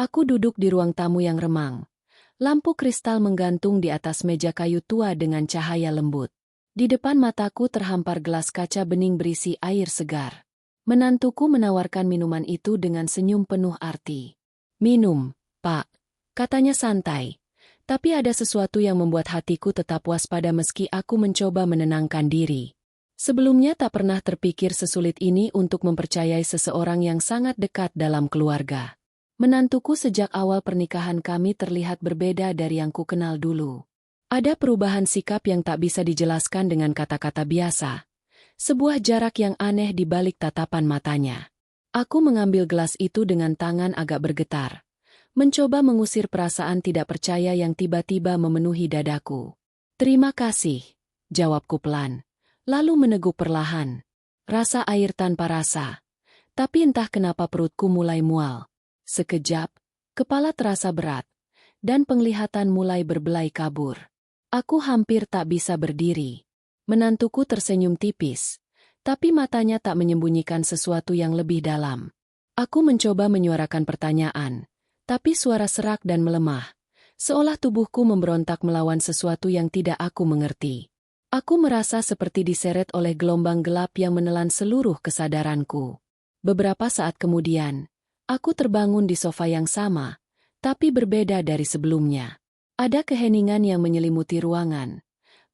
Aku duduk di ruang tamu yang remang. Lampu kristal menggantung di atas meja kayu tua dengan cahaya lembut. Di depan mataku terhampar gelas kaca bening berisi air segar. Menantuku menawarkan minuman itu dengan senyum penuh arti. "Minum, Pak," katanya santai. Tapi ada sesuatu yang membuat hatiku tetap waspada meski aku mencoba menenangkan diri. Sebelumnya tak pernah terpikir sesulit ini untuk mempercayai seseorang yang sangat dekat dalam keluarga. Menantuku sejak awal pernikahan kami terlihat berbeda dari yang ku kenal dulu. Ada perubahan sikap yang tak bisa dijelaskan dengan kata-kata biasa. Sebuah jarak yang aneh di balik tatapan matanya. Aku mengambil gelas itu dengan tangan agak bergetar. Mencoba mengusir perasaan tidak percaya yang tiba-tiba memenuhi dadaku. "Terima kasih," jawabku pelan. Lalu meneguk perlahan. Rasa air tanpa rasa. Tapi entah kenapa perutku mulai mual. Sekejap, kepala terasa berat, dan penglihatan mulai berbelai kabur. Aku hampir tak bisa berdiri. Menantuku tersenyum tipis, tapi matanya tak menyembunyikan sesuatu yang lebih dalam. Aku mencoba menyuarakan pertanyaan, tapi suara serak dan melemah, seolah tubuhku memberontak melawan sesuatu yang tidak aku mengerti. Aku merasa seperti diseret oleh gelombang gelap yang menelan seluruh kesadaranku. Beberapa saat kemudian, aku terbangun di sofa yang sama, tapi berbeda dari sebelumnya. Ada keheningan yang menyelimuti ruangan.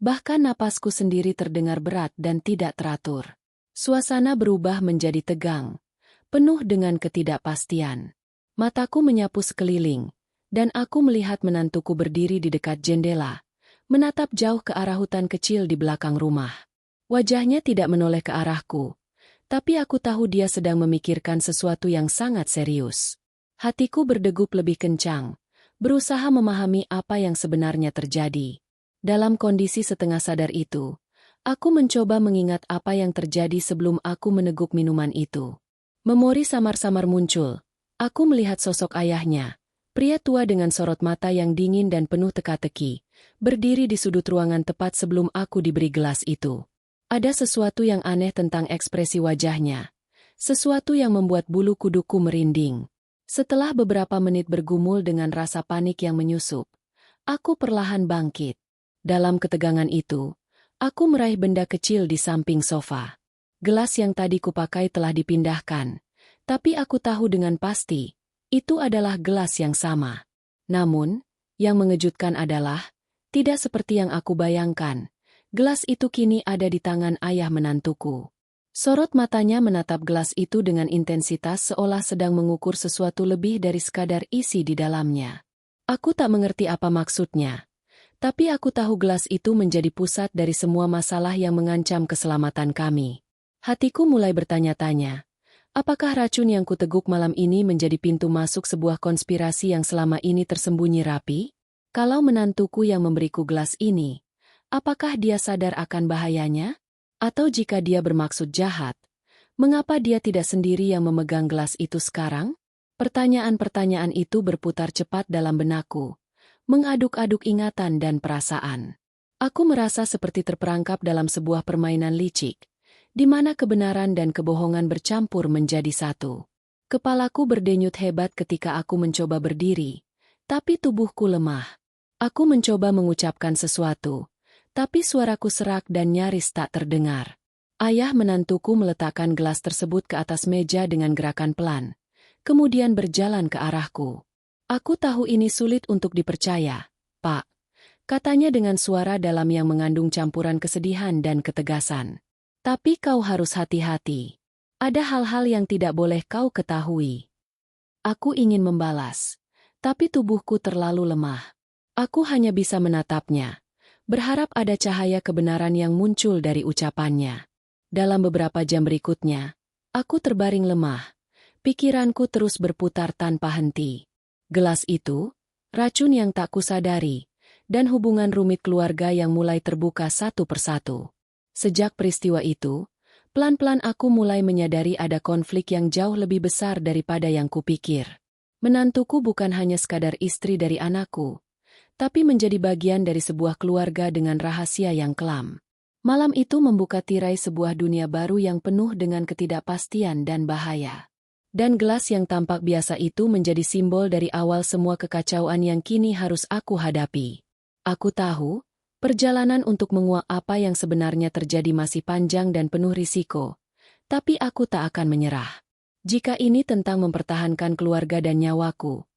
Bahkan napasku sendiri terdengar berat dan tidak teratur. Suasana berubah menjadi tegang, penuh dengan ketidakpastian. Mataku menyapu sekeliling, dan aku melihat menantuku berdiri di dekat jendela, menatap jauh ke arah hutan kecil di belakang rumah. Wajahnya tidak menoleh ke arahku, tapi aku tahu dia sedang memikirkan sesuatu yang sangat serius. Hatiku berdegup lebih kencang, berusaha memahami apa yang sebenarnya terjadi. Dalam kondisi setengah sadar itu, aku mencoba mengingat apa yang terjadi sebelum aku meneguk minuman itu. Memori samar-samar muncul. Aku melihat sosok ayahnya, pria tua dengan sorot mata yang dingin dan penuh teka-teki, berdiri di sudut ruangan tepat sebelum aku diberi gelas itu. Ada sesuatu yang aneh tentang ekspresi wajahnya, sesuatu yang membuat bulu kuduku merinding. Setelah beberapa menit bergumul dengan rasa panik yang menyusup, aku perlahan bangkit. Dalam ketegangan itu, aku meraih benda kecil di samping sofa. Gelas yang tadi kupakai telah dipindahkan, tapi aku tahu dengan pasti, itu adalah gelas yang sama. Namun, yang mengejutkan adalah, tidak seperti yang aku bayangkan. Gelas itu kini ada di tangan ayah menantuku. Sorot matanya menatap gelas itu dengan intensitas seolah sedang mengukur sesuatu lebih dari sekadar isi di dalamnya. Aku tak mengerti apa maksudnya, tapi aku tahu gelas itu menjadi pusat dari semua masalah yang mengancam keselamatan kami. Hatiku mulai bertanya-tanya, apakah racun yang kuteguk malam ini menjadi pintu masuk sebuah konspirasi yang selama ini tersembunyi rapi? Kalau menantuku yang memberiku gelas ini, apakah dia sadar akan bahayanya? Atau jika dia bermaksud jahat, mengapa dia tidak sendiri yang memegang gelas itu sekarang? Pertanyaan-pertanyaan itu berputar cepat dalam benakku, mengaduk-aduk ingatan dan perasaan. Aku merasa seperti terperangkap dalam sebuah permainan licik, di mana kebenaran dan kebohongan bercampur menjadi satu. Kepalaku berdenyut hebat ketika aku mencoba berdiri, tapi tubuhku lemah. Aku mencoba mengucapkan sesuatu, tapi suaraku serak dan nyaris tak terdengar. Ayah menantuku meletakkan gelas tersebut ke atas meja dengan gerakan pelan, kemudian berjalan ke arahku. "Aku tahu ini sulit untuk dipercaya, Pak," katanya dengan suara dalam yang mengandung campuran kesedihan dan ketegasan. "Tapi kau harus hati-hati. Ada hal-hal yang tidak boleh kau ketahui." Aku ingin membalas, tapi tubuhku terlalu lemah. Aku hanya bisa menatapnya, berharap ada cahaya kebenaran yang muncul dari ucapannya. Dalam beberapa jam berikutnya, aku terbaring lemah. Pikiranku terus berputar tanpa henti. Gelas itu, racun yang tak kusadari, dan hubungan rumit keluarga yang mulai terbuka satu persatu. Sejak peristiwa itu, pelan-pelan aku mulai menyadari ada konflik yang jauh lebih besar daripada yang kupikir. Menantuku bukan hanya sekadar istri dari anakku, tapi menjadi bagian dari sebuah keluarga dengan rahasia yang kelam. Malam itu membuka tirai sebuah dunia baru yang penuh dengan ketidakpastian dan bahaya. Dan gelas yang tampak biasa itu menjadi simbol dari awal semua kekacauan yang kini harus aku hadapi. Aku tahu, perjalanan untuk menguak apa yang sebenarnya terjadi masih panjang dan penuh risiko. Tapi aku tak akan menyerah. Jika ini tentang mempertahankan keluarga dan nyawaku,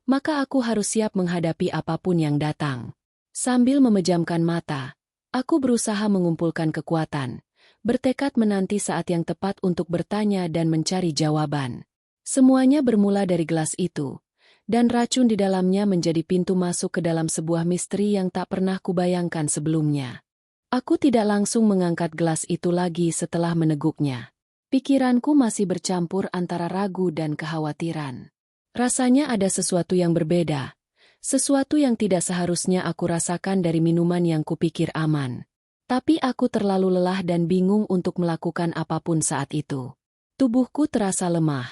maka aku harus siap menghadapi apapun yang datang. Sambil memejamkan mata, aku berusaha mengumpulkan kekuatan, bertekad menanti saat yang tepat untuk bertanya dan mencari jawaban. Semuanya bermula dari gelas itu, dan racun di dalamnya menjadi pintu masuk ke dalam sebuah misteri yang tak pernah kubayangkan sebelumnya. Aku tidak langsung mengangkat gelas itu lagi setelah meneguknya. Pikiranku masih bercampur antara ragu dan kekhawatiran. Rasanya ada sesuatu yang berbeda. Sesuatu yang tidak seharusnya aku rasakan dari minuman yang kupikir aman. Tapi aku terlalu lelah dan bingung untuk melakukan apapun saat itu. Tubuhku terasa lemah,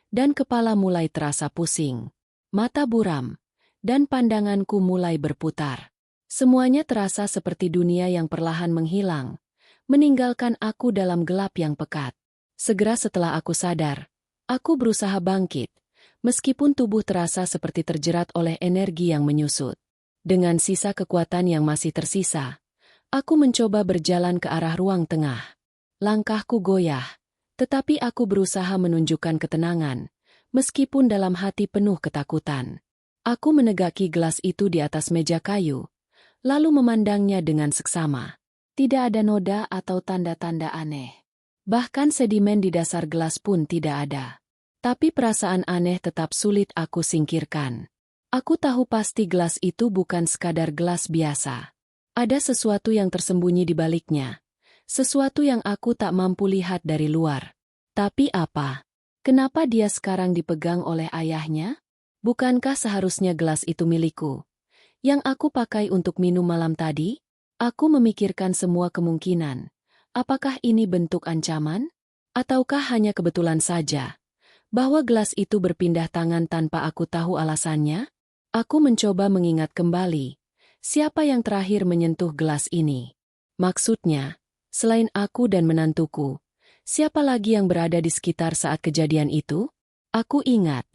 dan kepala mulai terasa pusing. Mata buram, dan pandanganku mulai berputar. Semuanya terasa seperti dunia yang perlahan menghilang, meninggalkan aku dalam gelap yang pekat. Segera setelah aku sadar, aku berusaha bangkit. Meskipun tubuh terasa seperti terjerat oleh energi yang menyusut. Dengan sisa kekuatan yang masih tersisa, aku mencoba berjalan ke arah ruang tengah. Langkahku goyah, tetapi aku berusaha menunjukkan ketenangan, meskipun dalam hati penuh ketakutan. Aku menegaki gelas itu di atas meja kayu, lalu memandangnya dengan seksama. Tidak ada noda atau tanda-tanda aneh. Bahkan sedimen di dasar gelas pun tidak ada. Tapi perasaan aneh tetap sulit aku singkirkan. Aku tahu pasti gelas itu bukan sekadar gelas biasa. Ada sesuatu yang tersembunyi di baliknya. Sesuatu yang aku tak mampu lihat dari luar. Tapi apa? Kenapa dia sekarang dipegang oleh ayahnya? Bukankah seharusnya gelas itu milikku? Yang aku pakai untuk minum malam tadi? Aku memikirkan semua kemungkinan. Apakah ini bentuk ancaman? Ataukah hanya kebetulan saja bahwa gelas itu berpindah tangan tanpa aku tahu alasannya? Aku mencoba mengingat kembali, siapa yang terakhir menyentuh gelas ini? Maksudnya, selain aku dan menantuku, siapa lagi yang berada di sekitar saat kejadian itu? Aku ingat,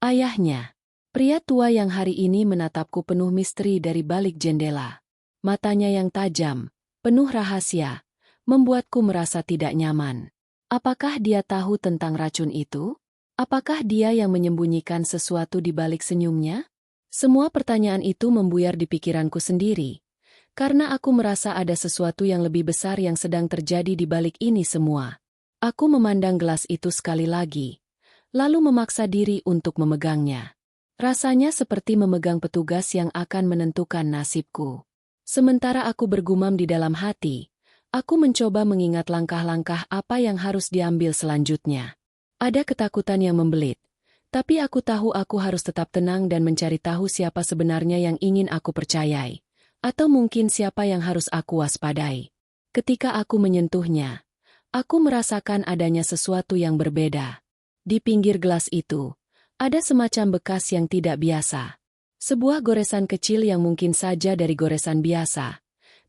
ayahnya. Pria tua yang hari ini menatapku penuh misteri dari balik jendela. Matanya yang tajam, penuh rahasia, membuatku merasa tidak nyaman. Apakah dia tahu tentang racun itu? Apakah dia yang menyembunyikan sesuatu di balik senyumnya? Semua pertanyaan itu membuyar di pikiranku sendiri, karena aku merasa ada sesuatu yang lebih besar yang sedang terjadi di balik ini semua. Aku memandang gelas itu sekali lagi, lalu memaksa diri untuk memegangnya. Rasanya seperti memegang petugas yang akan menentukan nasibku. Sementara aku bergumam di dalam hati, aku mencoba mengingat langkah-langkah apa yang harus diambil selanjutnya. Ada ketakutan yang membelit, tapi aku tahu aku harus tetap tenang dan mencari tahu siapa sebenarnya yang ingin aku percayai, atau mungkin siapa yang harus aku waspadai. Ketika aku menyentuhnya, aku merasakan adanya sesuatu yang berbeda. Di pinggir gelas itu, ada semacam bekas yang tidak biasa. Sebuah goresan kecil yang mungkin saja dari goresan biasa,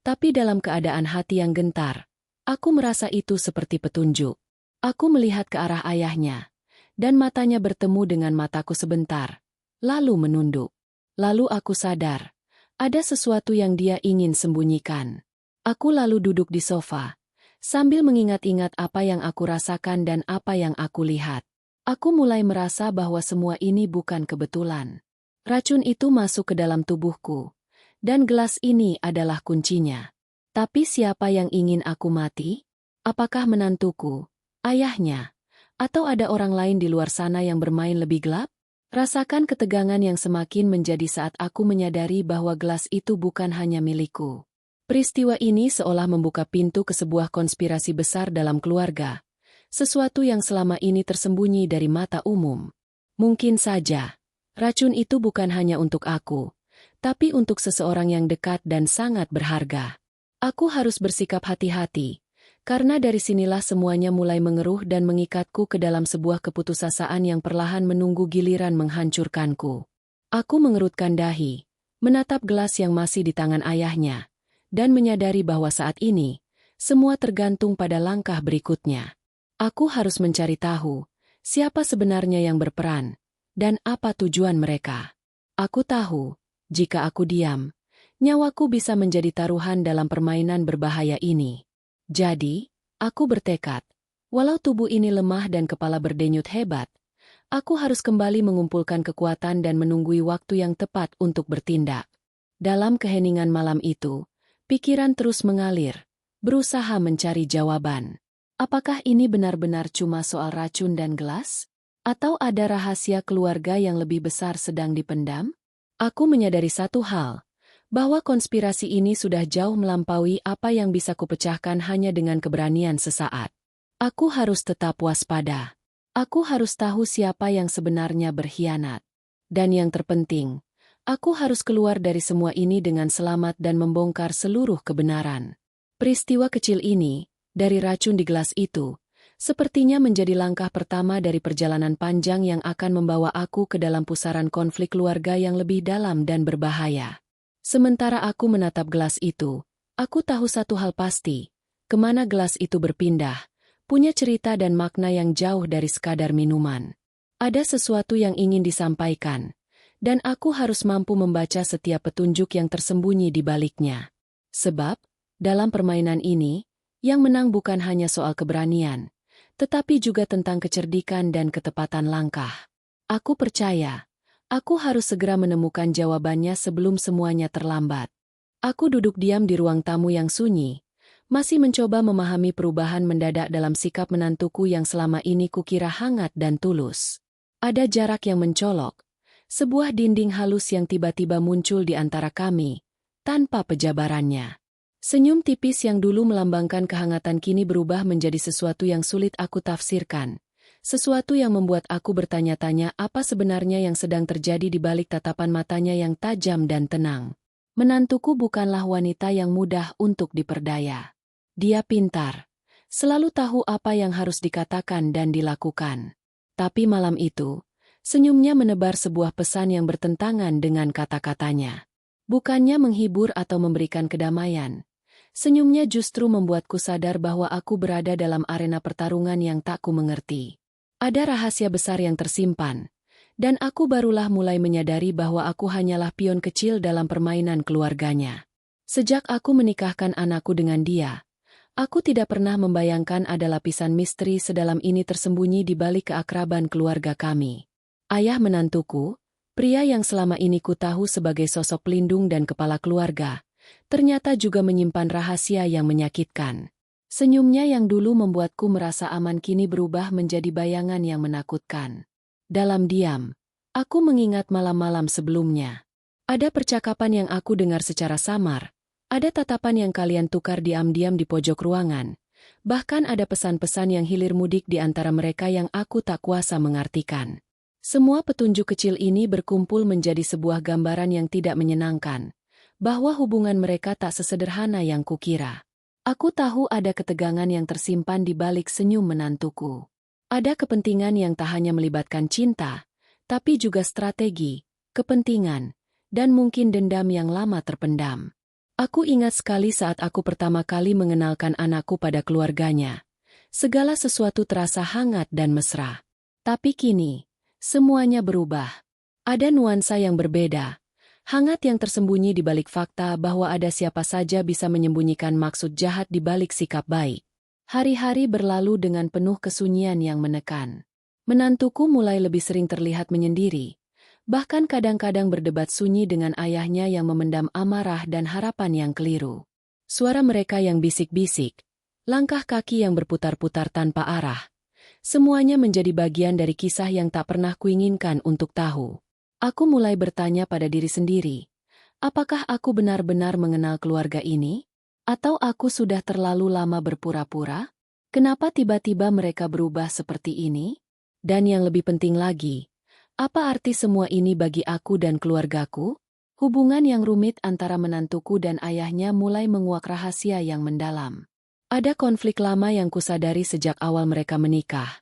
tapi dalam keadaan hati yang gentar, aku merasa itu seperti petunjuk. Aku melihat ke arah ayahnya, dan matanya bertemu dengan mataku sebentar, lalu menunduk. Lalu aku sadar, ada sesuatu yang dia ingin sembunyikan. Aku lalu duduk di sofa, sambil mengingat-ingat apa yang aku rasakan dan apa yang aku lihat. Aku mulai merasa bahwa semua ini bukan kebetulan. Racun itu masuk ke dalam tubuhku, dan gelas ini adalah kuncinya. Tapi siapa yang ingin aku mati? Apakah menantuku? Ayahnya, atau ada orang lain di luar sana yang bermain lebih gelap? Rasakan ketegangan yang semakin menjadi saat aku menyadari bahwa gelas itu bukan hanya milikku. Peristiwa ini seolah membuka pintu ke sebuah konspirasi besar dalam keluarga, sesuatu yang selama ini tersembunyi dari mata umum. Mungkin saja, racun itu bukan hanya untuk aku, tapi untuk seseorang yang dekat dan sangat berharga. Aku harus bersikap hati-hati. Karena dari sinilah semuanya mulai mengeruh dan mengikatku ke dalam sebuah keputusasaan yang perlahan menunggu giliran menghancurkanku. Aku mengerutkan dahi, menatap gelas yang masih di tangan ayahnya, dan menyadari bahwa saat ini, semua tergantung pada langkah berikutnya. Aku harus mencari tahu, Siapa sebenarnya yang berperan? Dan apa tujuan mereka? Aku tahu, jika aku diam, nyawaku bisa menjadi taruhan dalam permainan berbahaya ini. Jadi, aku bertekad, walau tubuh ini lemah dan kepala berdenyut hebat, aku harus kembali mengumpulkan kekuatan dan menunggui waktu yang tepat untuk bertindak. Dalam keheningan malam itu, pikiran terus mengalir, berusaha mencari jawaban. Apakah ini benar-benar cuma soal racun dan gelas? Atau ada rahasia keluarga yang lebih besar sedang dipendam? Aku menyadari satu hal, bahwa konspirasi ini sudah jauh melampaui apa yang bisa kupecahkan hanya dengan keberanian sesaat. Aku harus tetap waspada. Aku harus tahu siapa yang sebenarnya berkhianat. Dan yang terpenting, aku harus keluar dari semua ini dengan selamat dan membongkar seluruh kebenaran. Peristiwa kecil ini, dari racun di gelas itu, sepertinya menjadi langkah pertama dari perjalanan panjang yang akan membawa aku ke dalam pusaran konflik keluarga yang lebih dalam dan berbahaya. Sementara aku menatap gelas itu, aku tahu satu hal pasti, kemana gelas itu berpindah, punya cerita dan makna yang jauh dari sekadar minuman. Ada sesuatu yang ingin disampaikan, dan aku harus mampu membaca setiap petunjuk yang tersembunyi di baliknya. Sebab, dalam permainan ini, yang menang bukan hanya soal keberanian, tetapi juga tentang kecerdikan dan ketepatan langkah. Aku percaya, aku harus segera menemukan jawabannya sebelum semuanya terlambat. Aku duduk diam di ruang tamu yang sunyi, masih mencoba memahami perubahan mendadak dalam sikap menantuku yang selama ini kukira hangat dan tulus. Ada jarak yang mencolok, sebuah dinding halus yang tiba-tiba muncul di antara kami, tanpa pejabarannya. Senyum tipis yang dulu melambangkan kehangatan kini berubah menjadi sesuatu yang sulit aku tafsirkan. Sesuatu yang membuat aku bertanya-tanya apa sebenarnya yang sedang terjadi di balik tatapan matanya yang tajam dan tenang. Menantuku bukanlah wanita yang mudah untuk diperdaya. Dia pintar, selalu tahu apa yang harus dikatakan dan dilakukan. Tapi malam itu, senyumnya menebar sebuah pesan yang bertentangan dengan kata-katanya. Bukannya menghibur atau memberikan kedamaian, senyumnya justru membuatku sadar bahwa aku berada dalam arena pertarungan yang tak ku mengerti. Ada rahasia besar yang tersimpan, dan aku barulah mulai menyadari bahwa aku hanyalah pion kecil dalam permainan keluarganya. Sejak aku menikahkan anakku dengan dia, aku tidak pernah membayangkan ada lapisan misteri sedalam ini tersembunyi di balik keakraban keluarga kami. Ayah menantuku, pria yang selama ini ku tahu sebagai sosok pelindung dan kepala keluarga, ternyata juga menyimpan rahasia yang menyakitkan. Senyumnya yang dulu membuatku merasa aman kini berubah menjadi bayangan yang menakutkan. Dalam diam, aku mengingat malam-malam sebelumnya. Ada percakapan yang aku dengar secara samar, ada tatapan yang kalian tukar diam-diam di pojok ruangan, bahkan ada pesan-pesan yang hilir mudik di antara mereka yang aku tak kuasa mengartikan. Semua petunjuk kecil ini berkumpul menjadi sebuah gambaran yang tidak menyenangkan, bahwa hubungan mereka tak sesederhana yang kukira. Aku tahu ada ketegangan yang tersimpan di balik senyum menantuku. Ada kepentingan yang tak hanya melibatkan cinta, tapi juga strategi, kepentingan, dan mungkin dendam yang lama terpendam. Aku ingat sekali saat aku pertama kali mengenalkan anakku pada keluarganya. Segala sesuatu terasa hangat dan mesra. Tapi kini, semuanya berubah. Ada nuansa yang berbeda. Hangat yang tersembunyi di balik fakta bahwa ada siapa saja bisa menyembunyikan maksud jahat di balik sikap baik. Hari-hari berlalu dengan penuh kesunyian yang menekan. Menantuku mulai lebih sering terlihat menyendiri, bahkan kadang-kadang berdebat sunyi dengan ayahnya yang memendam amarah dan harapan yang keliru. Suara mereka yang bisik-bisik, langkah kaki yang berputar-putar tanpa arah, semuanya menjadi bagian dari kisah yang tak pernah kuinginkan untuk tahu. Aku mulai bertanya pada diri sendiri, apakah aku benar-benar mengenal keluarga ini? Atau aku sudah terlalu lama berpura-pura? Kenapa tiba-tiba mereka berubah seperti ini? Dan yang lebih penting lagi, apa arti semua ini bagi aku dan keluargaku? Hubungan yang rumit antara menantuku dan ayahnya mulai menguak rahasia yang mendalam. Ada konflik lama yang kusadari sejak awal mereka menikah,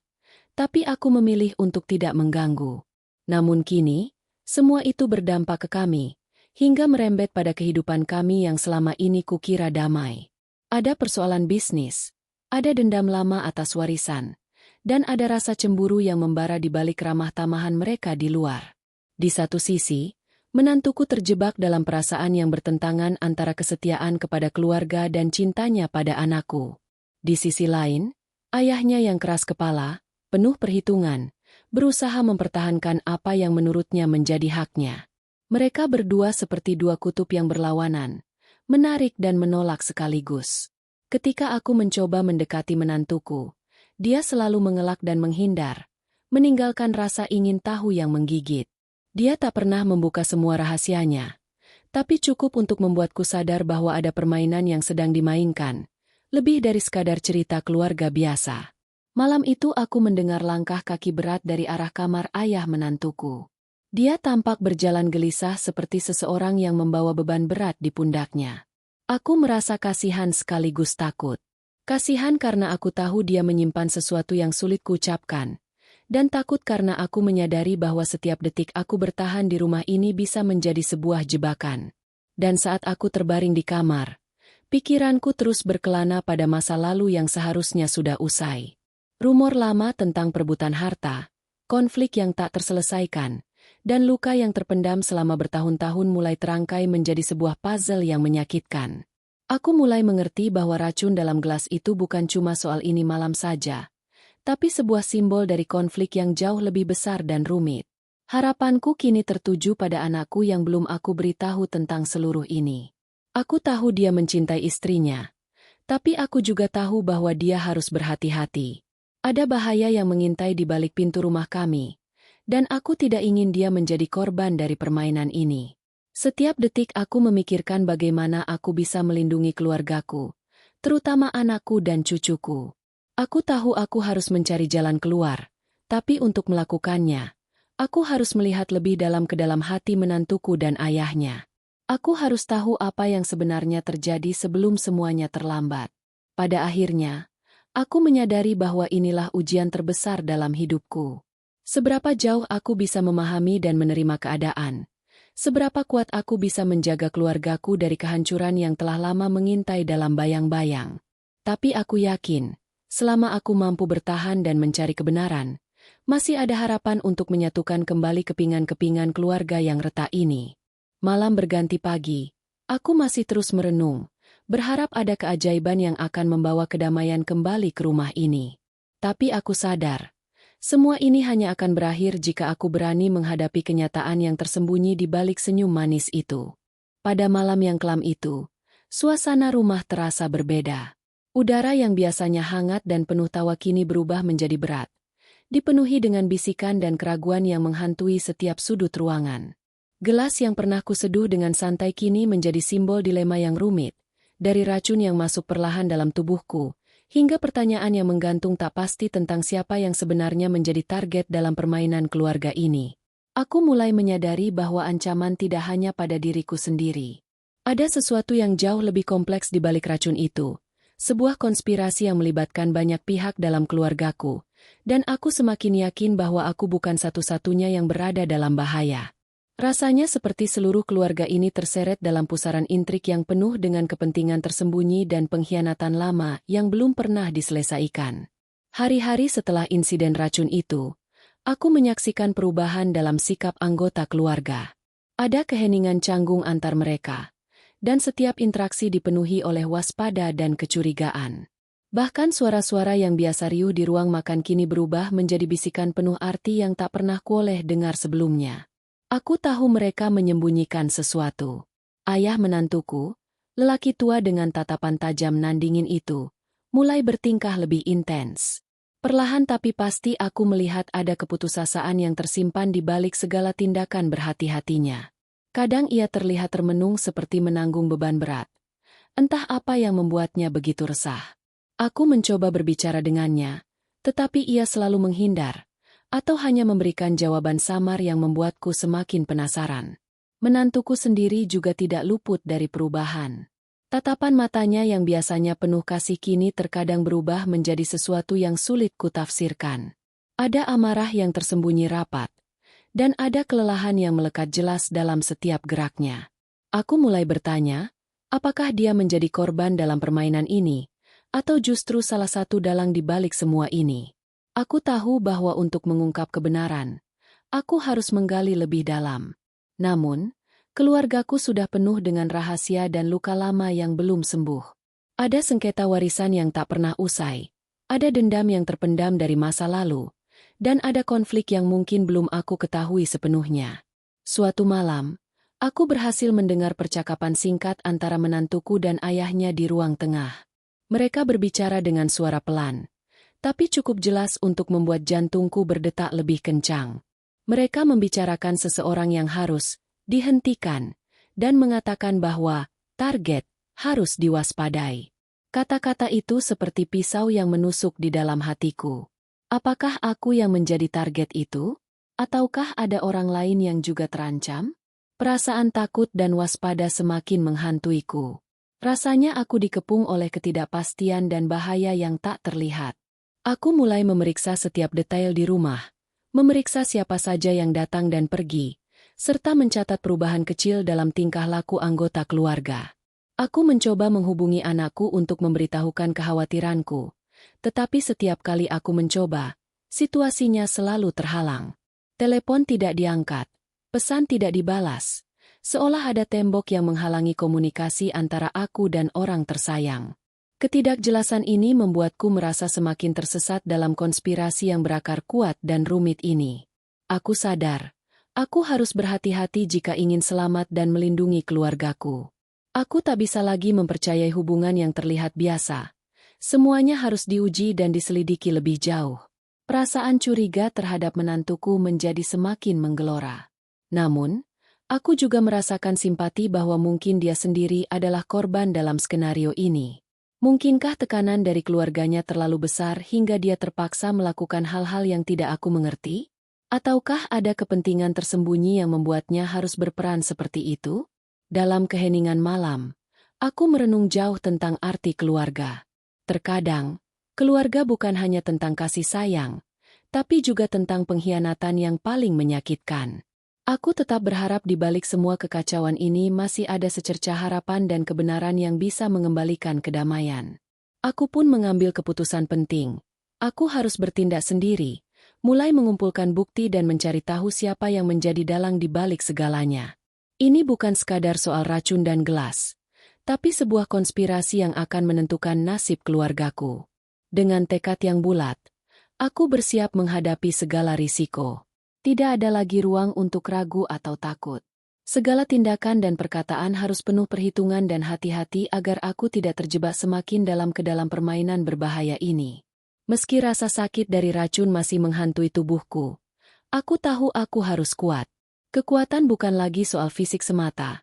tapi aku memilih untuk tidak mengganggu. Namun kini, semua itu berdampak ke kami, hingga merembet pada kehidupan kami yang selama ini kukira damai. Ada persoalan bisnis, ada dendam lama atas warisan, Dan ada rasa cemburu yang membara di balik ramah tamahan mereka di luar. Di satu sisi, menantuku terjebak dalam perasaan yang bertentangan antara kesetiaan kepada keluarga dan cintanya pada anakku. Di sisi lain, ayahnya yang keras kepala, penuh perhitungan, berusaha mempertahankan apa yang menurutnya menjadi haknya. Mereka berdua seperti dua kutub yang berlawanan, menarik dan menolak sekaligus. Ketika aku mencoba mendekati menantuku, dia selalu mengelak dan menghindar, meninggalkan rasa ingin tahu yang menggigit. Dia tak pernah membuka semua rahasianya, tapi cukup untuk membuatku sadar bahwa ada permainan yang sedang dimainkan, lebih dari sekadar cerita keluarga biasa. Malam itu aku mendengar langkah kaki berat dari arah kamar ayah menantuku. Dia tampak berjalan gelisah seperti seseorang yang membawa beban berat di pundaknya. Aku merasa kasihan sekaligus takut. Kasihan karena aku tahu dia menyimpan sesuatu yang sulit kuucapkan, dan takut karena aku menyadari bahwa setiap detik aku bertahan di rumah ini bisa menjadi sebuah jebakan. Dan saat aku terbaring di kamar, pikiranku terus berkelana pada masa lalu yang seharusnya sudah usai. Rumor lama tentang perebutan harta, konflik yang tak terselesaikan, dan luka yang terpendam selama bertahun-tahun mulai terangkai menjadi sebuah puzzle yang menyakitkan. Aku mulai mengerti bahwa racun dalam gelas itu bukan cuma soal ini malam saja, tapi sebuah simbol dari konflik yang jauh lebih besar dan rumit. Harapanku kini tertuju pada anakku yang belum aku beritahu tentang seluruh ini. Aku tahu dia mencintai istrinya, tapi aku juga tahu bahwa dia harus berhati-hati. Ada bahaya yang mengintai di balik pintu rumah kami, dan aku tidak ingin dia menjadi korban dari permainan ini. Setiap detik aku memikirkan bagaimana aku bisa melindungi keluargaku, terutama anakku dan cucuku. Aku tahu aku harus mencari jalan keluar, tapi untuk melakukannya, aku harus melihat lebih dalam ke dalam hati menantuku dan ayahnya. Aku harus tahu apa yang sebenarnya terjadi sebelum semuanya terlambat. Pada akhirnya, aku menyadari bahwa inilah ujian terbesar dalam hidupku. Seberapa jauh aku bisa memahami dan menerima keadaan. Seberapa kuat aku bisa menjaga keluargaku dari kehancuran yang telah lama mengintai dalam bayang-bayang. Tapi aku yakin, selama aku mampu bertahan dan mencari kebenaran, masih ada harapan untuk menyatukan kembali kepingan-kepingan keluarga yang retak ini. Malam berganti pagi, aku masih terus merenung, berharap ada keajaiban yang akan membawa kedamaian kembali ke rumah ini. Tapi aku sadar, semua ini hanya akan berakhir jika aku berani menghadapi kenyataan yang tersembunyi di balik senyum manis itu. Pada malam yang kelam itu, suasana rumah terasa berbeda. Udara yang biasanya hangat dan penuh tawa kini berubah menjadi berat, dipenuhi dengan bisikan dan keraguan yang menghantui setiap sudut ruangan. Gelas yang pernah kuseduh dengan santai kini menjadi simbol dilema yang rumit, dari racun yang masuk perlahan dalam tubuhku, hingga pertanyaan yang menggantung tak pasti tentang siapa yang sebenarnya menjadi target dalam permainan keluarga ini. Aku mulai menyadari bahwa ancaman tidak hanya pada diriku sendiri. Ada sesuatu yang jauh lebih kompleks di balik racun itu, sebuah konspirasi yang melibatkan banyak pihak dalam keluargaku, dan aku semakin yakin bahwa aku bukan satu-satunya yang berada dalam bahaya. Rasanya seperti seluruh keluarga ini terseret dalam pusaran intrik yang penuh dengan kepentingan tersembunyi dan pengkhianatan lama yang belum pernah diselesaikan. Hari-hari setelah insiden racun itu, aku menyaksikan perubahan dalam sikap anggota keluarga. Ada keheningan canggung antar mereka, dan setiap interaksi dipenuhi oleh waspada dan kecurigaan. Bahkan suara-suara yang biasa riuh di ruang makan kini berubah menjadi bisikan penuh arti yang tak pernah kuoleh dengar sebelumnya. Aku tahu mereka menyembunyikan sesuatu. Ayah menantuku, lelaki tua dengan tatapan tajam nan dingin itu, mulai bertingkah lebih intens. Perlahan tapi pasti aku melihat ada keputusasaan yang tersimpan di balik segala tindakan berhati-hatinya. Kadang ia terlihat termenung seperti menanggung beban berat. Entah apa yang membuatnya begitu resah. Aku mencoba berbicara dengannya, tetapi ia selalu menghindar, atau hanya memberikan jawaban samar yang membuatku semakin penasaran. Menantuku sendiri juga tidak luput dari perubahan. Tatapan matanya yang biasanya penuh kasih kini terkadang berubah menjadi sesuatu yang sulit kutafsirkan. Ada amarah yang tersembunyi rapat, dan ada kelelahan yang melekat jelas dalam setiap geraknya. Aku mulai bertanya, apakah dia menjadi korban dalam permainan ini, atau justru salah satu dalang di balik semua ini? Aku tahu bahwa untuk mengungkap kebenaran, aku harus menggali lebih dalam. Namun, keluargaku sudah penuh dengan rahasia dan luka lama yang belum sembuh. Ada sengketa warisan yang tak pernah usai, ada dendam yang terpendam dari masa lalu, dan ada konflik yang mungkin belum aku ketahui sepenuhnya. Suatu malam, aku berhasil mendengar percakapan singkat antara menantuku dan ayahnya di ruang tengah. Mereka berbicara dengan suara pelan, tapi cukup jelas untuk membuat jantungku berdetak lebih kencang. Mereka membicarakan seseorang yang harus dihentikan dan mengatakan bahwa target harus diwaspadai. Kata-kata itu seperti pisau yang menusuk di dalam hatiku. Apakah aku yang menjadi target itu? Ataukah ada orang lain yang juga terancam? Perasaan takut dan waspada semakin menghantuiku. Rasanya aku dikepung oleh ketidakpastian dan bahaya yang tak terlihat. Aku mulai memeriksa setiap detail di rumah, memeriksa siapa saja yang datang dan pergi, serta mencatat perubahan kecil dalam tingkah laku anggota keluarga. Aku mencoba menghubungi anakku untuk memberitahukan kekhawatiranku, tetapi setiap kali aku mencoba, situasinya selalu terhalang. Telepon tidak diangkat, pesan tidak dibalas, seolah ada tembok yang menghalangi komunikasi antara aku dan orang tersayang. Ketidakjelasan ini membuatku merasa semakin tersesat dalam konspirasi yang berakar kuat dan rumit ini. Aku sadar, aku harus berhati-hati jika ingin selamat dan melindungi keluargaku. Aku tak bisa lagi mempercayai hubungan yang terlihat biasa. Semuanya harus diuji dan diselidiki lebih jauh. Perasaan curiga terhadap menantuku menjadi semakin menggelora. Namun, aku juga merasakan simpati bahwa mungkin dia sendiri adalah korban dalam skenario ini. Mungkinkah tekanan dari keluarganya terlalu besar hingga dia terpaksa melakukan hal-hal yang tidak aku mengerti? Ataukah ada kepentingan tersembunyi yang membuatnya harus berperan seperti itu? Dalam keheningan malam, aku merenung jauh tentang arti keluarga. Terkadang, keluarga bukan hanya tentang kasih sayang, tapi juga tentang pengkhianatan yang paling menyakitkan. Aku tetap berharap di balik semua kekacauan ini masih ada secercah harapan dan kebenaran yang bisa mengembalikan kedamaian. Aku pun mengambil keputusan penting. Aku harus bertindak sendiri, mulai mengumpulkan bukti dan mencari tahu siapa yang menjadi dalang di balik segalanya. Ini bukan sekadar soal racun dan gelas, tapi sebuah konspirasi yang akan menentukan nasib keluargaku. Dengan tekad yang bulat, aku bersiap menghadapi segala risiko. Tidak ada lagi ruang untuk ragu atau takut. Segala tindakan dan perkataan harus penuh perhitungan dan hati-hati agar aku tidak terjebak semakin dalam ke dalam permainan berbahaya ini. Meski rasa sakit dari racun masih menghantui tubuhku, aku tahu aku harus kuat. Kekuatan bukan lagi soal fisik semata,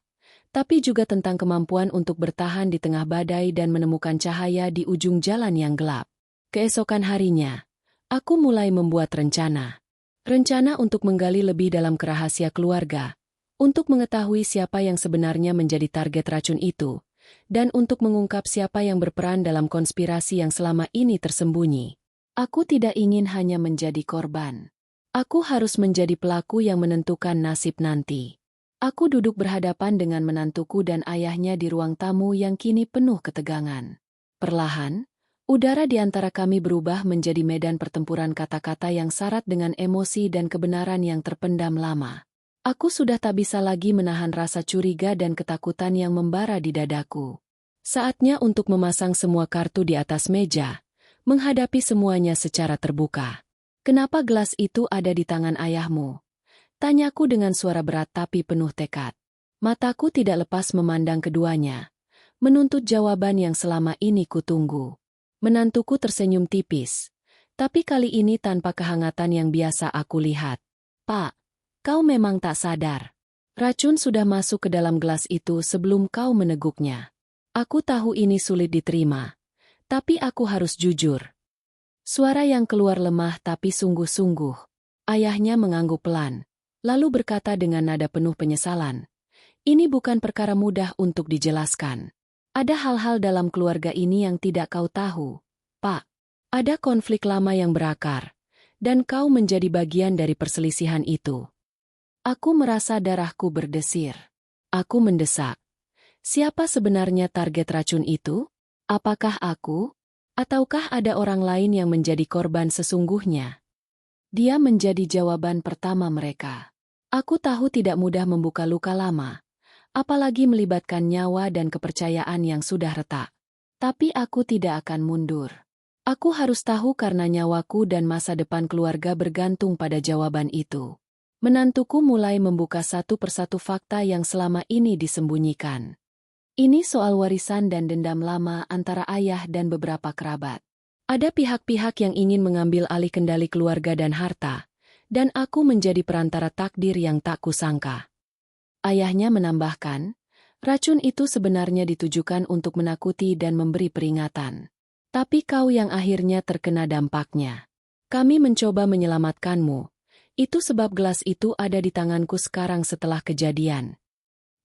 tapi juga tentang kemampuan untuk bertahan di tengah badai dan menemukan cahaya di ujung jalan yang gelap. Keesokan harinya, aku mulai membuat rencana. Rencana untuk menggali lebih dalam ke rahasia keluarga, untuk mengetahui siapa yang sebenarnya menjadi target racun itu, dan untuk mengungkap siapa yang berperan dalam konspirasi yang selama ini tersembunyi. Aku tidak ingin hanya menjadi korban. Aku harus menjadi pelaku yang menentukan nasib nanti. Aku duduk berhadapan dengan menantuku dan ayahnya di ruang tamu yang kini penuh ketegangan. Perlahan, udara di antara kami berubah menjadi medan pertempuran kata-kata yang syarat dengan emosi dan kebenaran yang terpendam lama. Aku sudah tak bisa lagi menahan rasa curiga dan ketakutan yang membara di dadaku. Saatnya untuk memasang semua kartu di atas meja, menghadapi semuanya secara terbuka. Kenapa gelas itu ada di tangan ayahmu? Tanyaku dengan suara berat tapi penuh tekad. Mataku tidak lepas memandang keduanya, menuntut jawaban yang selama ini kutunggu. Menantuku tersenyum tipis, tapi kali ini tanpa kehangatan yang biasa aku lihat. Pak, kau memang tak sadar. Racun sudah masuk ke dalam gelas itu sebelum kau meneguknya. Aku tahu ini sulit diterima, tapi aku harus jujur. Suara yang keluar lemah tapi sungguh-sungguh. Ayahnya mengangguk pelan, lalu berkata dengan nada penuh penyesalan. Ini bukan perkara mudah untuk dijelaskan. Ada hal-hal dalam keluarga ini yang tidak kau tahu, Pak. Ada konflik lama yang berakar, dan kau menjadi bagian dari perselisihan itu. Aku merasa darahku berdesir. Aku mendesak. Siapa sebenarnya target racun itu? Apakah aku? Ataukah ada orang lain yang menjadi korban sesungguhnya? Dia menjadi jawaban pertama mereka. Aku tahu tidak mudah membuka luka lama, apalagi melibatkan nyawa dan kepercayaan yang sudah retak. Tapi aku tidak akan mundur. Aku harus tahu karena nyawaku dan masa depan keluarga bergantung pada jawaban itu. Menantuku mulai membuka satu persatu fakta yang selama ini disembunyikan. Ini soal warisan dan dendam lama antara ayah dan beberapa kerabat. Ada pihak-pihak yang ingin mengambil alih kendali keluarga dan harta, dan aku menjadi perantara takdir yang tak kusangka. Ayahnya menambahkan, racun itu sebenarnya ditujukan untuk menakuti dan memberi peringatan. Tapi kau yang akhirnya terkena dampaknya. Kami mencoba menyelamatkanmu. Itu sebab gelas itu ada di tanganku sekarang setelah kejadian.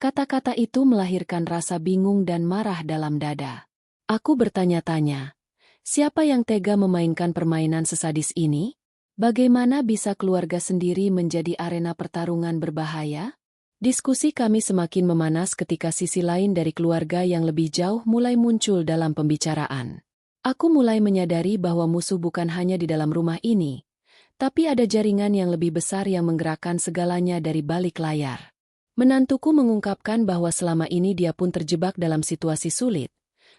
Kata-kata itu melahirkan rasa bingung dan marah dalam dada. Aku bertanya-tanya, siapa yang tega memainkan permainan sesadis ini? Bagaimana bisa keluarga sendiri menjadi arena pertarungan berbahaya? Diskusi kami semakin memanas ketika sisi lain dari keluarga yang lebih jauh mulai muncul dalam pembicaraan. Aku mulai menyadari bahwa musuh bukan hanya di dalam rumah ini, tapi ada jaringan yang lebih besar yang menggerakkan segalanya dari balik layar. Menantuku mengungkapkan bahwa selama ini dia pun terjebak dalam situasi sulit,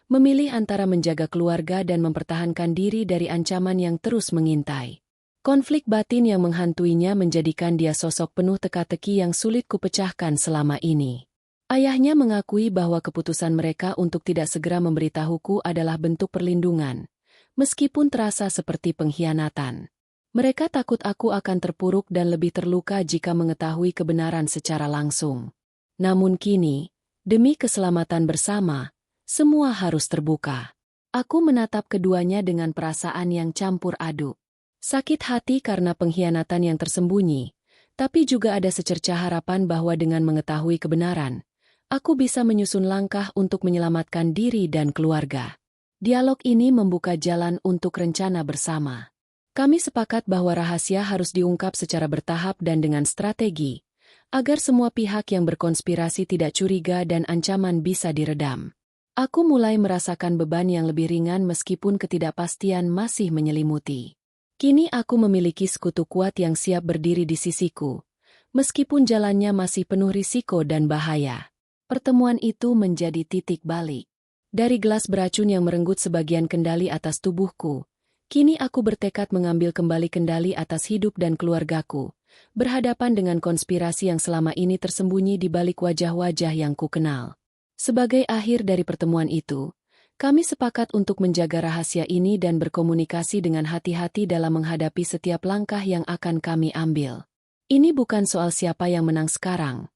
memilih antara menjaga keluarga dan mempertahankan diri dari ancaman yang terus mengintai. Konflik batin yang menghantuinya menjadikan dia sosok penuh teka-teki yang sulit kupecahkan selama ini. Ayahnya mengakui bahwa keputusan mereka untuk tidak segera memberitahuku adalah bentuk perlindungan, meskipun terasa seperti pengkhianatan. Mereka takut aku akan terpuruk dan lebih terluka jika mengetahui kebenaran secara langsung. Namun kini, demi keselamatan bersama, semua harus terbuka. Aku menatap keduanya dengan perasaan yang campur aduk. Sakit hati karena pengkhianatan yang tersembunyi, tapi juga ada secercah harapan bahwa dengan mengetahui kebenaran, aku bisa menyusun langkah untuk menyelamatkan diri dan keluarga. Dialog ini membuka jalan untuk rencana bersama. Kami sepakat bahwa rahasia harus diungkap secara bertahap dan dengan strategi, agar semua pihak yang berkonspirasi tidak curiga dan ancaman bisa diredam. Aku mulai merasakan beban yang lebih ringan meskipun ketidakpastian masih menyelimuti. Kini aku memiliki sekutu kuat yang siap berdiri di sisiku, meskipun jalannya masih penuh risiko dan bahaya. Pertemuan itu menjadi titik balik. Dari gelas beracun yang merenggut sebagian kendali atas tubuhku, kini aku bertekad mengambil kembali kendali atas hidup dan keluargaku, berhadapan dengan konspirasi yang selama ini tersembunyi di balik wajah-wajah yang kukenal. Sebagai akhir dari pertemuan itu, kami sepakat untuk menjaga rahasia ini dan berkomunikasi dengan hati-hati dalam menghadapi setiap langkah yang akan kami ambil. Ini bukan soal siapa yang menang sekarang,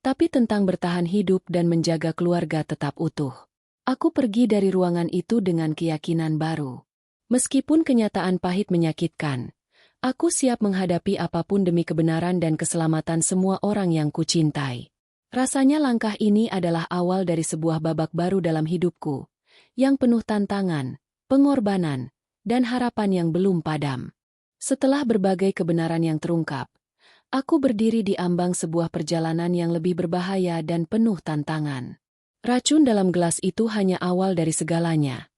tapi tentang bertahan hidup dan menjaga keluarga tetap utuh. Aku pergi dari ruangan itu dengan keyakinan baru. Meskipun kenyataan pahit menyakitkan, aku siap menghadapi apapun demi kebenaran dan keselamatan semua orang yang kucintai. Rasanya langkah ini adalah awal dari sebuah babak baru dalam hidupku, yang penuh tantangan, pengorbanan, dan harapan yang belum padam. Setelah berbagai kebenaran yang terungkap, aku berdiri di ambang sebuah perjalanan yang lebih berbahaya dan penuh tantangan. Racun dalam gelas itu hanya awal dari segalanya.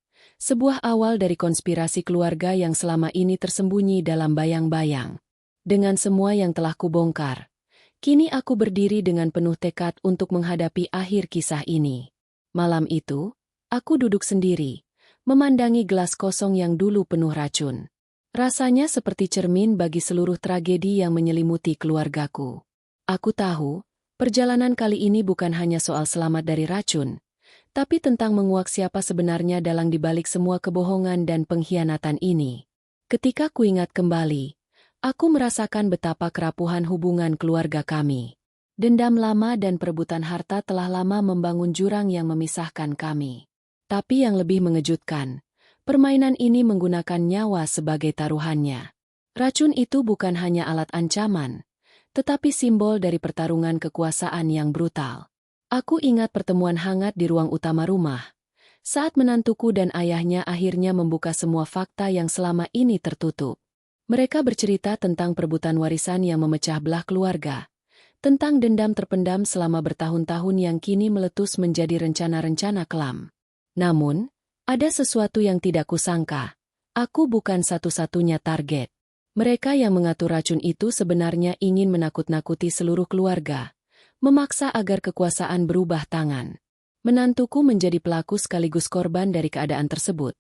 Sebuah awal dari konspirasi keluarga yang selama ini tersembunyi dalam bayang-bayang. Dengan semua yang telah kubongkar, kini aku berdiri dengan penuh tekad untuk menghadapi akhir kisah ini. Malam itu, aku duduk sendiri, memandangi gelas kosong yang dulu penuh racun. Rasanya seperti cermin bagi seluruh tragedi yang menyelimuti keluargaku. Aku tahu, perjalanan kali ini bukan hanya soal selamat dari racun, tapi tentang menguak siapa sebenarnya dalang dibalik semua kebohongan dan pengkhianatan ini. Ketika kuingat kembali, aku merasakan betapa kerapuhan hubungan keluarga kami. Dendam lama dan perebutan harta telah lama membangun jurang yang memisahkan kami. Tapi yang lebih mengejutkan, permainan ini menggunakan nyawa sebagai taruhannya. Racun itu bukan hanya alat ancaman, tetapi simbol dari pertarungan kekuasaan yang brutal. Aku ingat pertemuan hangat di ruang utama rumah, saat menantuku dan ayahnya akhirnya membuka semua fakta yang selama ini tertutup. Mereka bercerita tentang perebutan warisan yang memecah belah keluarga, tentang dendam terpendam selama bertahun-tahun yang kini meletus menjadi rencana-rencana kelam. Namun, Ada sesuatu yang tidak kusangka. Aku bukan satu-satunya target. Mereka yang mengatur racun itu sebenarnya ingin menakut-nakuti seluruh keluarga, memaksa agar kekuasaan berubah tangan. Menantuku menjadi pelaku sekaligus korban dari keadaan tersebut.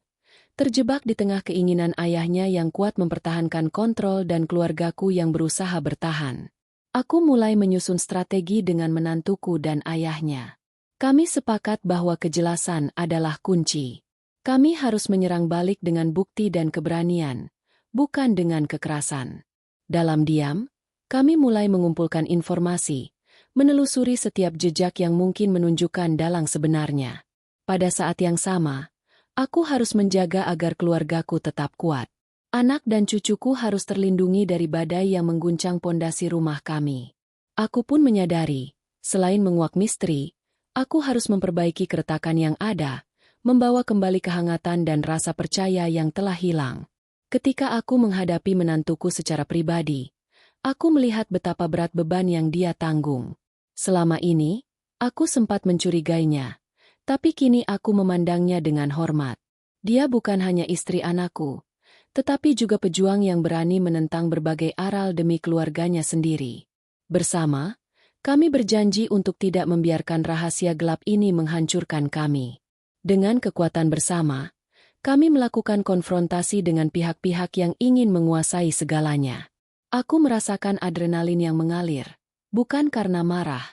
Terjebak di tengah keinginan ayahnya yang kuat mempertahankan kontrol dan keluargaku yang berusaha bertahan. Aku mulai menyusun strategi dengan menantuku dan ayahnya. Kami sepakat bahwa kejelasan adalah kunci. Kami harus menyerang balik dengan bukti dan keberanian, bukan dengan kekerasan. Dalam diam, kami mulai mengumpulkan informasi, menelusuri setiap jejak yang mungkin menunjukkan dalang sebenarnya. Pada saat yang sama, aku harus menjaga agar keluargaku tetap kuat. Anak dan cucuku harus terlindungi dari badai yang mengguncang pondasi rumah kami. Aku pun menyadari, selain menguak misteri, aku harus memperbaiki keretakan yang ada, membawa kembali kehangatan dan rasa percaya yang telah hilang. Ketika aku menghadapi menantuku secara pribadi, aku melihat betapa berat beban yang dia tanggung. Selama ini, aku sempat mencurigainya. Tapi kini aku memandangnya dengan hormat. Dia bukan hanya istri anakku, tetapi juga pejuang yang berani menentang berbagai aral demi keluarganya sendiri. Bersama, kami berjanji untuk tidak membiarkan rahasia gelap ini menghancurkan kami. Dengan kekuatan bersama, kami melakukan konfrontasi dengan pihak-pihak yang ingin menguasai segalanya. Aku merasakan adrenalin yang mengalir, bukan karena marah,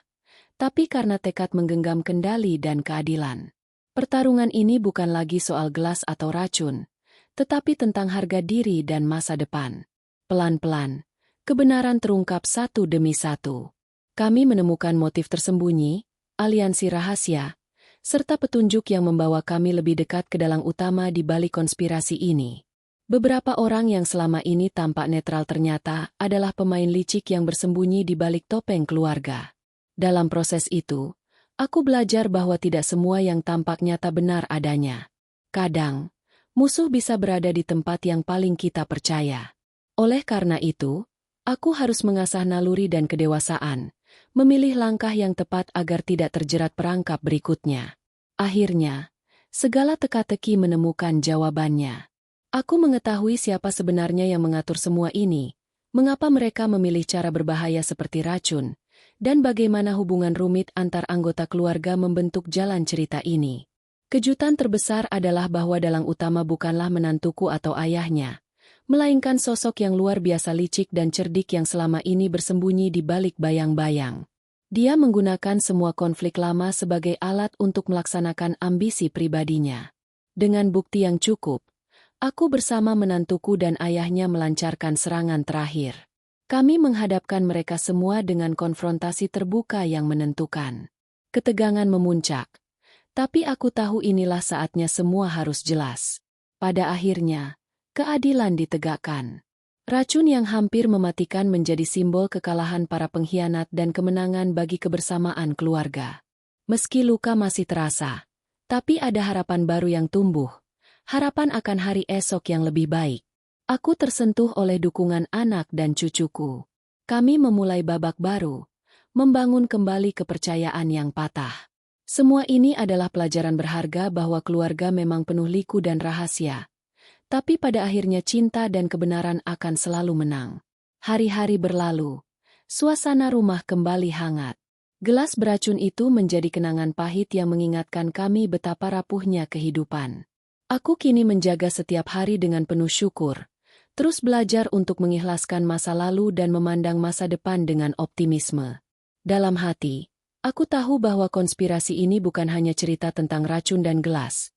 tapi karena tekad menggenggam kendali dan keadilan. Pertarungan ini bukan lagi soal gelas atau racun, tetapi tentang harga diri dan masa depan. Pelan-pelan, kebenaran terungkap satu demi satu. Kami menemukan motif tersembunyi, aliansi rahasia, serta petunjuk yang membawa kami lebih dekat ke dalang utama di balik konspirasi ini. Beberapa orang yang selama ini tampak netral ternyata adalah pemain licik yang bersembunyi di balik topeng keluarga. Dalam proses itu, aku belajar bahwa tidak semua yang tampak nyata benar adanya. Kadang, musuh bisa berada di tempat yang paling kita percaya. Oleh karena itu, aku harus mengasah naluri dan kedewasaan, memilih langkah yang tepat agar tidak terjerat perangkap berikutnya. Akhirnya, segala teka-teki menemukan jawabannya. Aku mengetahui siapa sebenarnya yang mengatur semua ini, mengapa mereka memilih cara berbahaya seperti racun, dan bagaimana hubungan rumit antar anggota keluarga membentuk jalan cerita ini. Kejutan terbesar adalah bahwa dalang utama bukanlah menantuku atau ayahnya, melainkan sosok yang luar biasa licik dan cerdik yang selama ini bersembunyi di balik bayang-bayang. Dia menggunakan semua konflik lama sebagai alat untuk melaksanakan ambisi pribadinya. Dengan bukti yang cukup, aku bersama menantuku dan ayahnya melancarkan serangan terakhir. Kami menghadapkan mereka semua dengan konfrontasi terbuka yang menentukan. Ketegangan memuncak. Tapi aku tahu inilah saatnya semua harus jelas. Pada akhirnya, keadilan ditegakkan. Racun yang hampir mematikan menjadi simbol kekalahan para pengkhianat dan kemenangan bagi kebersamaan keluarga. Meski luka masih terasa, tapi ada harapan baru yang tumbuh. Harapan akan hari esok yang lebih baik. Aku tersentuh oleh dukungan anak dan cucuku. Kami memulai babak baru, membangun kembali kepercayaan yang patah. Semua ini adalah pelajaran berharga bahwa keluarga memang penuh liku dan rahasia. Tapi pada akhirnya cinta dan kebenaran akan selalu menang. Hari-hari berlalu. Suasana rumah kembali hangat. Gelas beracun itu menjadi kenangan pahit yang mengingatkan kami betapa rapuhnya kehidupan. Aku kini menjaga setiap hari dengan penuh syukur. Terus belajar untuk mengikhlaskan masa lalu dan memandang masa depan dengan optimisme. Dalam hati, aku tahu bahwa konspirasi ini bukan hanya cerita tentang racun dan gelas,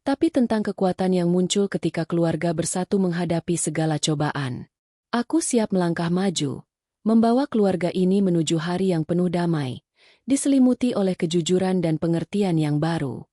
tapi tentang kekuatan yang muncul ketika keluarga bersatu menghadapi segala cobaan. Aku siap melangkah maju, membawa keluarga ini menuju hari yang penuh damai, diselimuti oleh kejujuran dan pengertian yang baru.